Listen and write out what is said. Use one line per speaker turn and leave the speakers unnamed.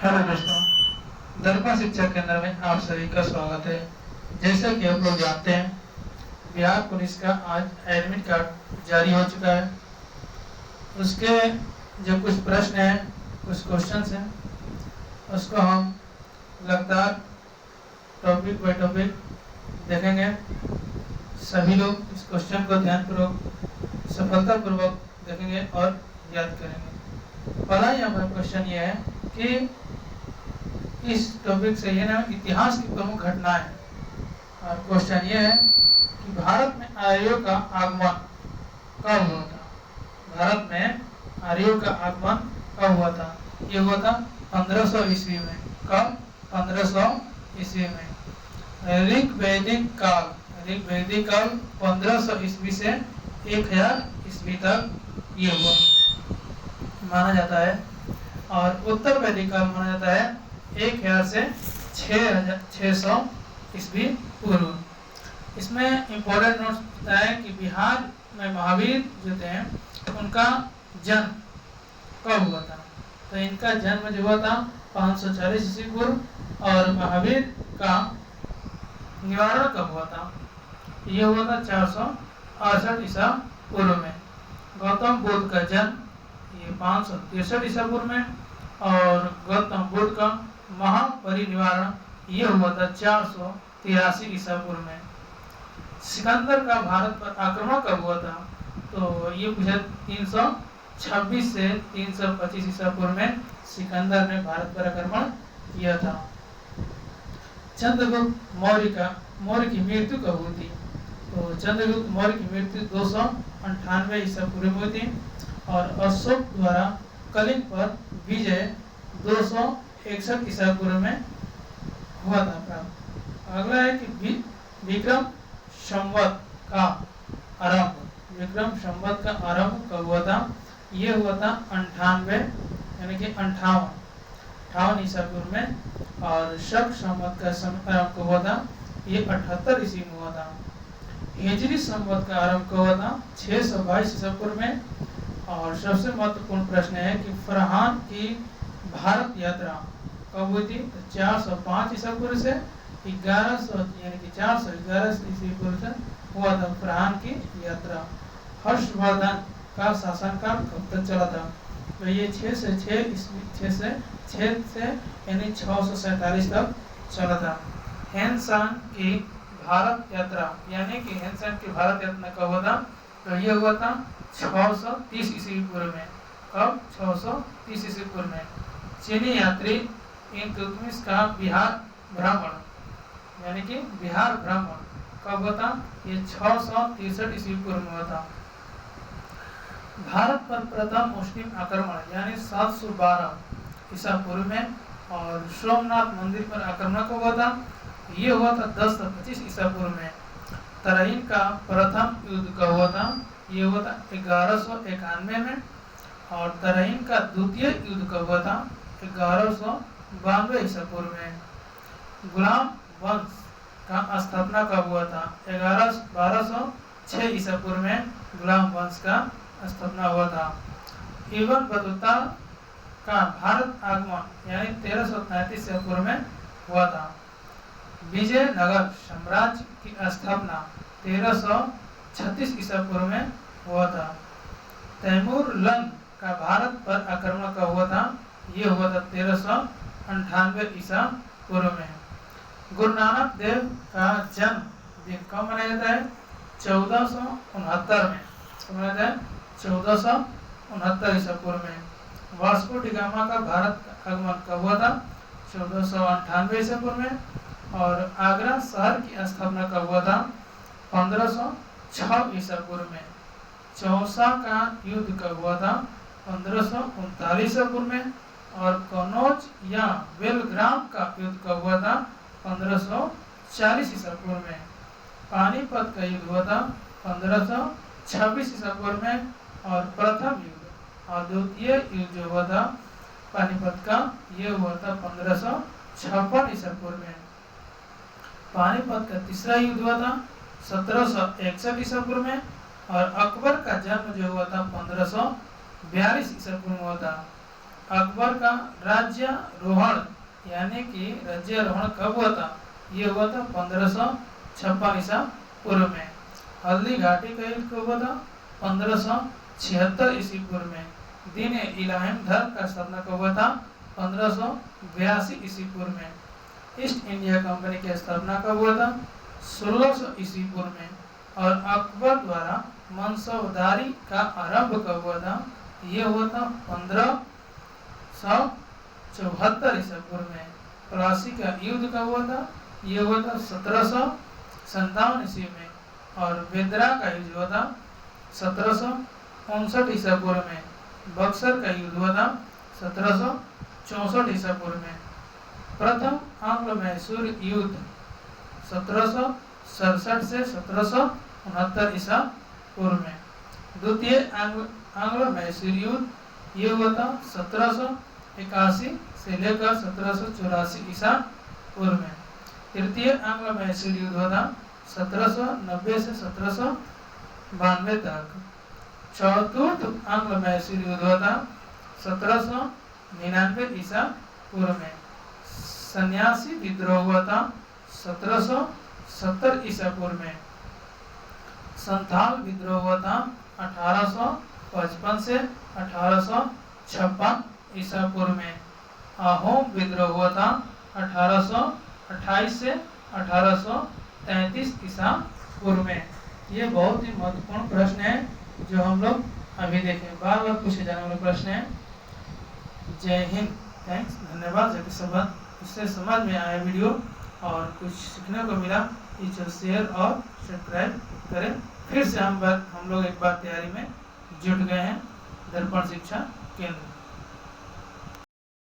Hello दोस्तों, दर्पण शिक्षा केंद्र में आप सभी का स्वागत है। जैसा कि आप लोग जानते हैं, बिहार पुलिस का आज एडमिट कार्ड जारी हो चुका है। उसके जो कुछ प्रश्न हैं, कुछ क्वेश्चंस हैं, उसको हम लगातार टॉपिक बाय टॉपिक देखेंगे। सभी लोग इस क्वेश्चन को ध्यानपूर्वक सफलतापूर्वक देखेंगे और याद करेंगे। पहला यहाँ पर क्वेश्चन ये है कि इस टॉपिक से ये ना इतिहास की प्रमुख घटना है। और क्वेश्चन ये है कि भारत में आर्यों का आगमन कब हुआ था। भारत में आर्यों का आगमन कब हुआ था? ये हुआ था 1500 ईस्वी में। कब? 1500 ईस्वी में। ऋग्वैदिक काल 1500 ईस्वी से 1000 ईस्वी तक ये हुआ माना जाता है। और उत्तर वैदिक काल माना जाता है 1000 से 6600 ईस्वी पूर्व। इसमें इम्पोर्टेंट नोट्स बताया कि बिहार में महावीर जो थे उनका जन्म कब हुआ था। तो इनका जन्म जो हुआ था 540 ईस्वी पूर्व। और महावीर का निवारण कब हुआ था? ये हुआ था 468 ईसा पूर्व में। गौतम बुद्ध का जन्म ये 563 ईसा पूर्व में। और गौतम बुद्ध का महापरिनिर्वाण ये हुआ था 483 ईसा पूर्व में। सिकंदर का भारत पर आक्रमण कब हुआ था? तो ये पूछा 326 से 325 ईसा पूर्व में सिकंदर ने भारत पर आक्रमण किया था। चंद्रगुप्त मौर्य की मृत्यु कब हुई थी? तो चंद्रगुप्त मौर्य की मृत्यु 298 ईसा पूर्व में हुई थी। और अशोक द्वारा कलिंग पर विजय 261 ईसा पूर्व में हुआ था प्राप्त। अगला है कि विक्रम संवत का आरंभ कब हुआ था? ये हुआ था 98 यानी कि 58 ईसा पूर्व में। और शक संवत का आरंभ कब हुआ था? ये 78 ईस्वी में हुआ था। हिजरी संवत का आरंभ कब हुआ था? 622 ईसा पूर्व में। और सबसे महत्वपूर्ण प्रश्न है कि फरहान की भारत यात्रा कब हुई थी? तो 405 ईसा पूर्व से 1100 यानी कि 411 ईस्वी पूर्व से हुआ था फरहान की यात्रा। हर्षवर्धन का शासनकाल कब तक चला था? तो ये 6 से यानी 647 तक चला था। हेनसान की भारत यात्रा यानी कि हेनसान की भारत यात्रा कब हुआ था? तो ये हुआ था 630 ईस्वी पूर्व में। कब? 630 ईस्वी पूर्व में। चीनी यात्री इल्तुतमिश का बिहार भ्रमण यानी कि बिहार भ्रमण कब हुआ था? ये 663 ईस्वी पूर्व में हुआ था। भारत पर प्रथम मुस्लिम आक्रमण यानी 712 ईसा पूर्व में। और सोमनाथ मंदिर पर आक्रमण कब हुआ था? ये हुआ था 1025 ईसा पूर्व में। तराइन का प्रथम युद्ध कब हुआ था? ये हुआ था 1191 में। और तराइन का द्वितीय युद्ध कब हुआ था? 1192 ईसा पूर्व में। गुलाम वंश का स्थापना कब हुआ था? 1206 ईसा पूर्व में गुलाम वंश का स्थापना हुआ था। इब्न बतूता का भारत आगमन यानी 1333 ईसा पूर्व में हुआ था। विजयनगर साम्राज्य की स्थापना 1336 ईसा पूर्व में हुआ था। तैमूर लंग का भारत पर आक्रमण कब हुआ था? ये हुआ था 1398 ईसा पूर्व में। गुरु नानक देव का जन्म दिन कब मनाया जाता है? 1469 में। मनाया जाता है 1469 ईसा पूर्व में। वास्को डिगामा का भारत आगमन कब हुआ था? 1498 ईसा पूर्व में। और आगरा शहर की स्थापना कब हुआ था? 1506 ईसा पूर्व में। चौसा का युद्ध कब हुआ था? 1539 ईसा पूर्व में। और कनौज या बेलग्राम का युद्ध कब हुआ था? 1540 ईसा पूर्व में। पानीपत का युद्ध हुआ था 1526 ईसा पूर्व में। और प्रथम युद्ध और द्वितीय युद्ध जो हुआ था पानीपत का, ये हुआ था 1556 ईसा पूर्व में। पानीपत का तीसरा युद्ध हुआ था 1761 ईसा पूर्व में। और अकबर का जन्म जो हुआ था 1542 ईसा पूर्व में हुआ था। अकबर का राज्यारोहण यानी कि राज्यारोहण कब हुआ था? ये हुआ था 1556 ईसा पूर्व में। हल्दी घाटी का युद्ध कब हुआ था? 1576 ईसी पूर्व में। दीन इलाही धर्म का स्थापना कब हुआ था? 1582 ईसी पूर्व में। ईस्ट इंडिया कंपनी की स्थापना कब हुआ था? 1600 ईसी पूर्व में। और अकबर द्वारा मनसबदारी का आरंभ कब हुआ था? ये हुआ था 1574 ईसा पूर्व में। प्लासी का युद्ध कब हुआ था? ये हुआ था 1757 ईस्वी में। और बेदरा का युद्ध हुआ था 1759 ईसा पूर्व में। बक्सर का युद्ध हुआ था 1764 ईसा पूर्व में। प्रथम आंग्ल मैसूर युद्ध 1767 से 1769 ईसा पूर्व में। द्वितीय आंग्ल मैसूर युद्ध ये हुआ था 1781 से लेकर 1784 ईसा पूर्व में। तृतीय आंग्ल मैसूर युद्ध हुआ था 1790 से 1792 तक। चतुर्थ आंग्ल मैसूर युद्ध हुआ था 1799 ईसा पूर्व में। सन्यासी विद्रोह हुआ था 1770 ईसा पूर्व में। संथाल विद्रोह हुआ था 1855 से 1856 ईसा पूर्व में। अहोम विद्रोह हुआ था 1828 से 1833 ईसा पूर्व में। ये बहुत ही महत्वपूर्ण प्रश्न है जो हम लोग अभी देखें। बार बार पूछे जाने वाले प्रश्न है। जय हिंद, थैंक्स, धन्यवाद। यदि इससे समझ में आया वीडियो और कुछ सीखने को मिला, इसे शेयर और सब्सक्राइब करें। फिर से हम लोग एक बार तैयारी में जुट गए हैं दर्पण शिक्षा केंद्र।